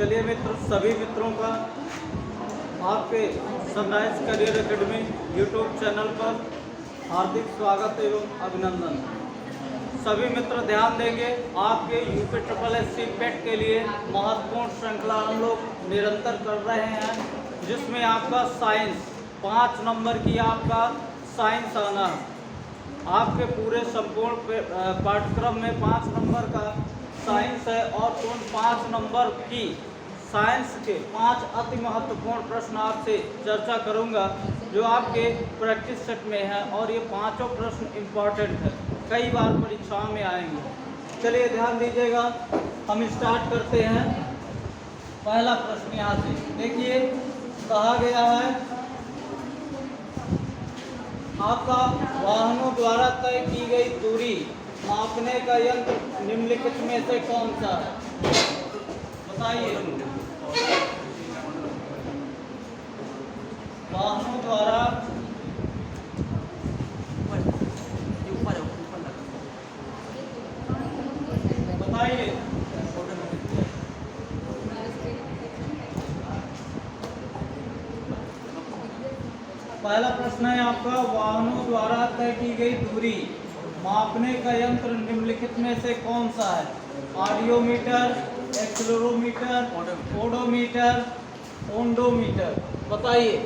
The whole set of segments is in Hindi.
चलिए मित्र, सभी मित्रों का आपके sunrise career academy YouTube channel पर हार्दिक स्वागत एवं अभिनंदन। सभी मित्र ध्यान देंगे, आपके यूपी ट्रिपल एससी पेट के लिए महत्वपूर्ण श्रृंखला हम लोग निरंतर कर रहे हैं, जिसमें आपका साइंस 5 नंबर की आपका साइंस आना है। आपके पूरे संपूर्ण पाठ्यक्रम में 5 नंबर का साइंस है और उन 5 नंबर की साइंस के 5 अति महत्वपूर्ण प्रश्न आपसे चर्चा करूंगा, जो आपके प्रैक्टिस सेट में है और ये पांचों प्रश्न इम्पॉर्टेंट है, कई बार परीक्षाओं में आएंगे। चलिए ध्यान दीजिएगा, हम स्टार्ट करते हैं। पहला प्रश्न यहाँ से देखिए, कहा गया है आपका वाहनों द्वारा तय की गई दूरी मापने का यंत्र निम्नलिखित में से कौन सा है? बताइए। वाहनों द्वारा बताइए। पहला प्रश्न है आपका, वाहनों द्वारा तय की गई दूरी मापने का यंत्र निम्नलिखित में से कौन सा है? Audiometer, accelerometer, odometer, ondometer. बताइए।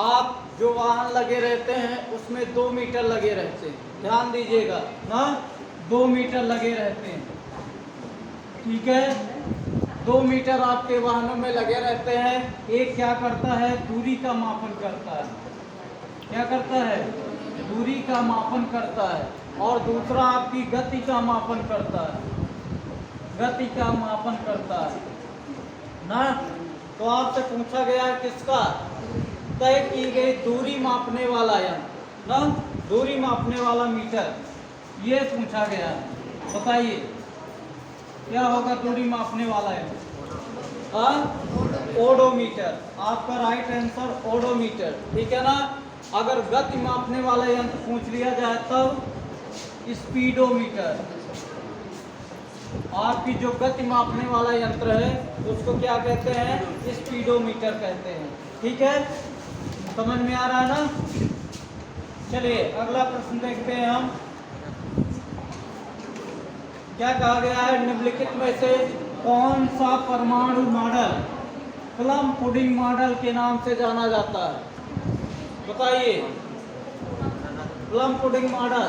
आप जो वाहन लगे रहते हैं उसमें 2 मीटर लगे रहते हैं, ध्यान दीजिएगा ना, 2 मीटर लगे रहते हैं, ठीक है। 2 मीटर आपके वाहनों में लगे रहते हैं। एक क्या करता है? दूरी का मापन करता है। क्या करता है? दूरी का मापन करता है। और दूसरा आपकी गति का मापन करता है, गति का मापन करता है ना। तो आपसे पूछा गया किसका? तय की गई दूरी मापने वाला यंत्र ना, दूरी मापने वाला मीटर, ये पूछा गया है। बताइए क्या होगा दूरी मापने वाला यंत्र? ओडोमीटर। आपका राइट आंसर ओडोमीटर, ठीक है ना। अगर गति मापने वाला यंत्र पूछ लिया जाए तब स्पीडोमीटर। आपकी जो गति मापने वाला यंत्र है उसको क्या कहते हैं? स्पीडोमीटर कहते हैं, ठीक है। समझ में आ रहा है ना। चलिए अगला प्रश्न देखते हैं हम। क्या कहा गया है? निम्नलिखित में से कौन सा परमाणु मॉडल प्लम पुडिंग मॉडल के नाम से जाना जाता है? बताइए। प्लम पुडिंग मॉडल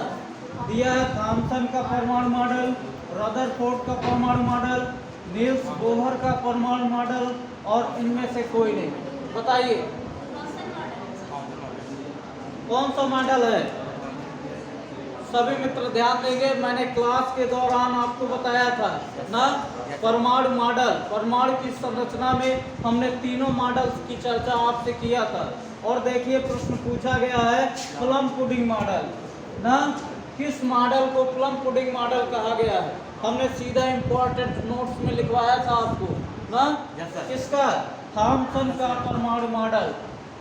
दिया है थॉमसन का परमाणु मॉडल, रदरफोर्ड का परमाणु मॉडल, नील्स बोहर का परमाणु मॉडल, और इनमें से कोई नहीं। बताइए कौन सा मॉडल है? सभी मित्र ध्यान देंगे, मैंने क्लास के दौरान आपको बताया था ना, परमाणु मॉडल, परमाणु की संरचना में हमने तीनों मॉडल्स की चर्चा आपसे किया था। और देखिए प्रश्न पूछा गया है प्लम पुडिंग मॉडल ना, किस मॉडल को प्लम पुडिंग मॉडल कहा गया है? हमने सीधा इंपॉर्टेंट नोट्स में लिखवाया था आपको ना। किसका? थॉमसन का परमाणु मॉडल,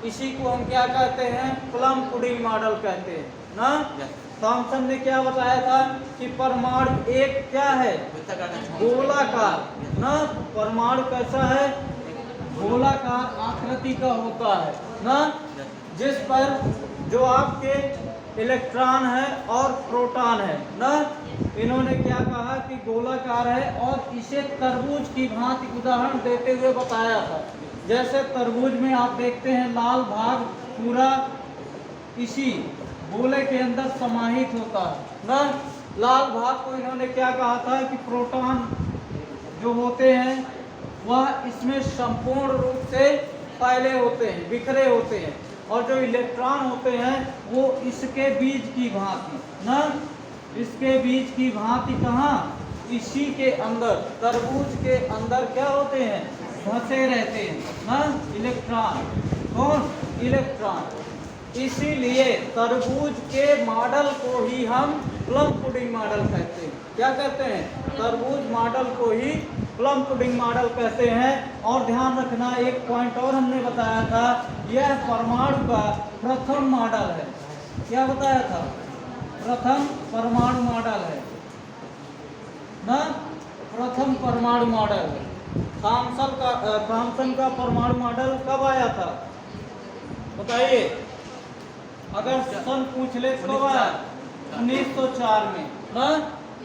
इसी को हम क्या कहते हैं? प्लम पुडिंग मॉडल कहते हैं ना। थॉमसन ने क्या बताया था कि परमाणु एक क्या है? गोलाकार ना। परमाणु कैसा है? गोलाकार आकृति का होता है ना, जिस पर जो आपके इलेक्ट्रॉन है और प्रोटॉन है ना, इन्होंने क्या कहा कि गोलाकार है, और इसे तरबूज की भांति उदाहरण देते हुए बताया था। जैसे तरबूज में आप देखते हैं लाल भाग पूरा इसी गोले के अंदर समाहित होता है ना। लाल भाग को इन्होंने क्या कहा था कि प्रोटॉन जो होते हैं वह इसमें संपूर्ण रूप से फैले होते हैं, बिखरे होते हैं, और जो इलेक्ट्रॉन होते हैं वो इसके बीज की भांति ना, इसके बीज की भांति कहाँ? इसी के अंदर, तरबूज के अंदर क्या होते हैं? फंसे रहते हैं ना इलेक्ट्रॉन। कौन? इलेक्ट्रॉन। इसीलिए तरबूज के मॉडल को ही हम प्लम पुडिंग मॉडल कहते हैं। क्या कहते हैं? तरबूज मॉडल को ही प्लम पुडिंग मॉडल कहते हैं। और ध्यान रखना, एक पॉइंट और हमने बताया था, यह परमाणु का प्रथम मॉडल है। क्या बताया था? प्रथम परमाणु मॉडल है ना, प्रथम परमाणु मॉडल है। थॉमसन का परमाणु मॉडल कब आया था बताइए। अगर सन पूछ ले तो कब आया? 1904 में ना।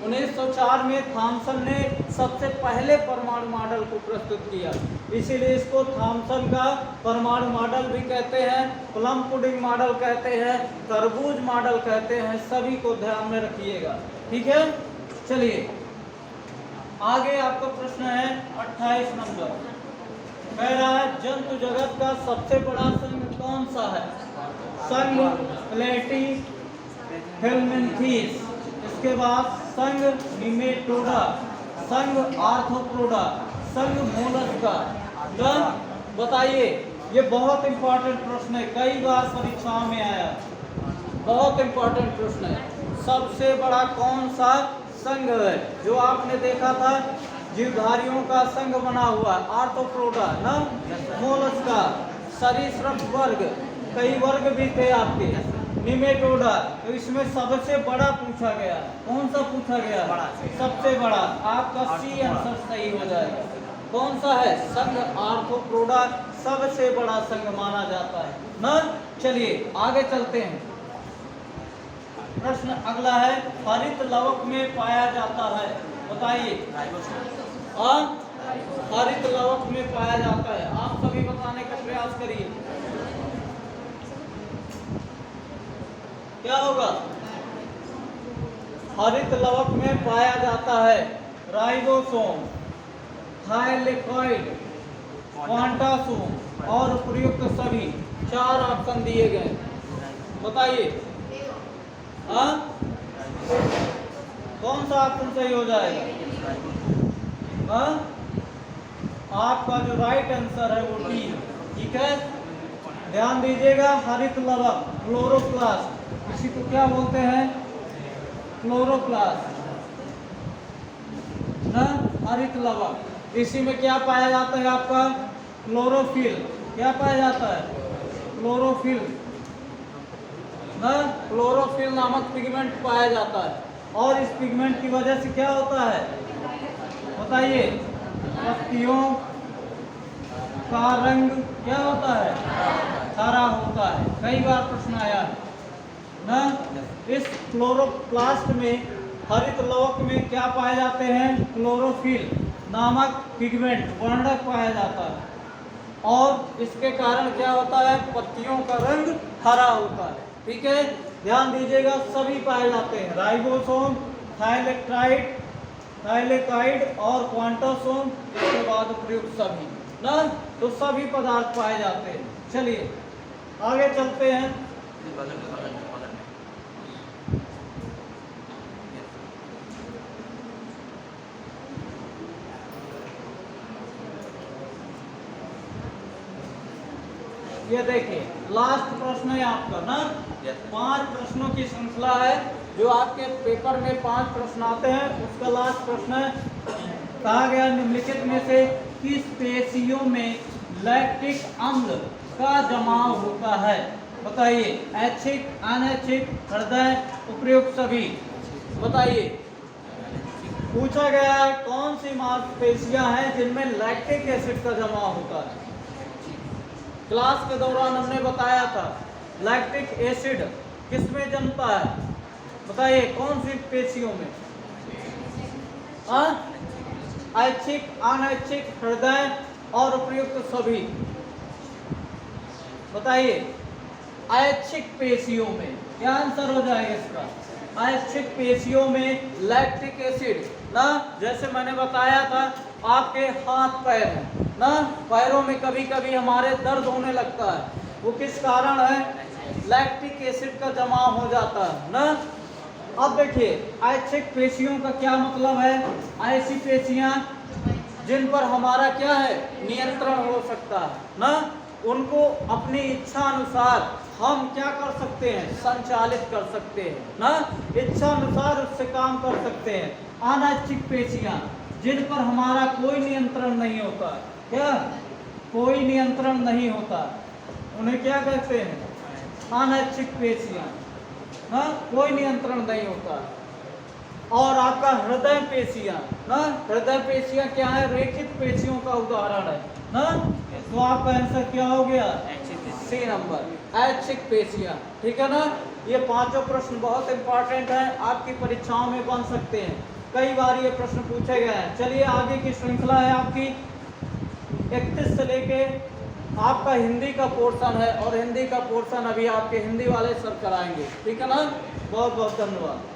1904 में थॉमसन ने सबसे पहले परमाणु मॉडल को प्रस्तुत किया, इसीलिए इसको थॉमसन का परमाणु मॉडल भी कहते हैं, प्लम पुडिंग मॉडल कहते हैं, तरबूज मॉडल कहते हैं। सभी को ध्यान में रखिएगा, ठीक है। चलिए आगे आपका प्रश्न है 28 नंबर। कह रहा है जंतु जगत का सबसे बड़ा संघ कौन सा है? संघ प्लेटी हेलमिन्थीस, इसके बाद संघ निमेटोडा, संघ आर्थ्रोपोडा, संघ मोलस्का। बताइए, ये बहुत इंपॉर्टेंट प्रश्न है, कई बार परीक्षाओं में आया, बहुत इंपॉर्टेंट प्रश्न है। सबसे बड़ा कौन सा संघ है? जो आपने देखा था जीवधारियों का संघ बना हुआ, आर्थ्रोपोडा ना, मोलस्का, सरीसृप वर्ग, कई वर्ग भी थे आपके, निमेटोडा। तो इसमें सबसे बड़ा पूछा गया, कौन सा पूछा गया? सबसे बड़ा। आपका सी आंसर सही हो जाएगा। कौन सा है? संघ आर्थ्रोपोडा सबसे बड़ा संघ माना जाता है ना। चलिए आगे चलते हैं। प्रश्न अगला है, हरित लवक में पाया जाता है, बताइए। हरित लवक में पाया जाता है, आप सभी बताने का प्रयास करिए। क्या होगा? हरित लवक में पाया जाता है राइबोसोम, थाइलेकॉइड, क्वांटासोम और उपयुक्त सभी। 4 ऑप्शन दिए गए, बताइए कौन सा ऑप्शन सही हो जाएगा? आपका जो राइट आंसर है वो डी, ठीक है। ध्यान दीजिएगा, हरित लवक क्लोरोप्लास्ट, इसी को क्या बोलते हैं? क्लोरोप्लास्ट ना, हरित लवक। इसी में क्या पाया जाता है? आपका क्लोरोफिल। क्या पाया जाता है? क्लोरोफिल ना, क्लोरोफिल नामक पिगमेंट पाया जाता है। और इस पिगमेंट की वजह से क्या होता है बताइए? पत्तियों का रंग क्या होता है? हरा होता है। कई बार प्रश्न आया है ना। इस क्लोरोप्लास्ट में, हरित लवक में क्या पाए जाते हैं? क्लोरोफिल नामक पिगमेंट, वर्णक पाया जाता है। और इसके कारण क्या होता है? पत्तियों का रंग हरा होता है, ठीक है। ध्यान दीजिएगा, सभी पाए जाते हैं, राइबोसोम, थाइलेकॉइड और क्वांटासोम, इसके बाद प्रयुक्त सभी ना। तो सभी पदार्थ पाए जाते हैं। चलिए आगे चलते हैं। ये देखिए लास्ट प्रश्न है आपका ना। 5 प्रश्नों की श्रृंखला है, जो आपके पेपर में 5 प्रश्न आते हैं, उसका लास्ट प्रश्न है। कहा गया निम्नलिखित में से किस पेशियों में लैक्टिक अम्ल का जमाव होता है? बताइए। ऐच्छिक, अनैच्छिक, हृदय, उपयुक्त सभी। बताइए। पूछा गया है कौन सी मांसपेशियां हैं जिनमें लैक्टिक एसिड का जमाव होता है। क्लास के दौरान हमने बताया था लैक्टिक एसिड किसमें जमता है? बताइए कौन सी पेशियों में? ऐच्छिक, अनैच्छिक, हृदय और उपयुक्त सभी। बताइए। ऐच्छिक पेशियों में क्या आंसर हो जाएगा इसका? ऐच्छिक पेशियों में लैक्टिक एसिड ना, जैसे मैंने बताया था आपके हाथ पैर में ना, पैरों में कभी कभी हमारे दर्द होने लगता है, वो किस कारण है? लैक्टिक एसिड का जमाव हो जाता है ना। अब देखिए ऐच्छिक पेशियों का क्या मतलब है? ऐसी पेशियां जिन पर हमारा क्या है? नियंत्रण हो सकता है ना, उनको अपनी इच्छा अनुसार हम क्या कर सकते हैं? संचालित कर सकते हैं ना, इच्छा अनुसार उससे काम कर सकते हैं। अनैच्छिक पेशियां जिन पर हमारा कोई नियंत्रण नहीं होता, क्या कोई नियंत्रण नहीं होता, उन्हें क्या कहते हैं? अनैच्छिक पेशियां ना, कोई नियंत्रण नहीं होता। और आपका हृदय पेशियां ना, हृदय पेशियां क्या है? रेखित पेशियों का उदाहरण है ना। तो आपका आंसर क्या हो गया? सी नंबर, ऐच्छिक पेशियां। ठीक है ना। ये पांचों प्रश्न बहुत इंपॉर्टेंट है, आपकी परीक्षाओं में बन सकते हैं, कई बार ये प्रश्न पूछे गए हैं। चलिए आगे की श्रृंखला है आपकी 31 से लेके आपका हिंदी का पोर्शन है, और हिंदी का पोर्शन अभी आपके हिंदी वाले सर कराएंगे। ठीक है ना। बहुत बहुत धन्यवाद।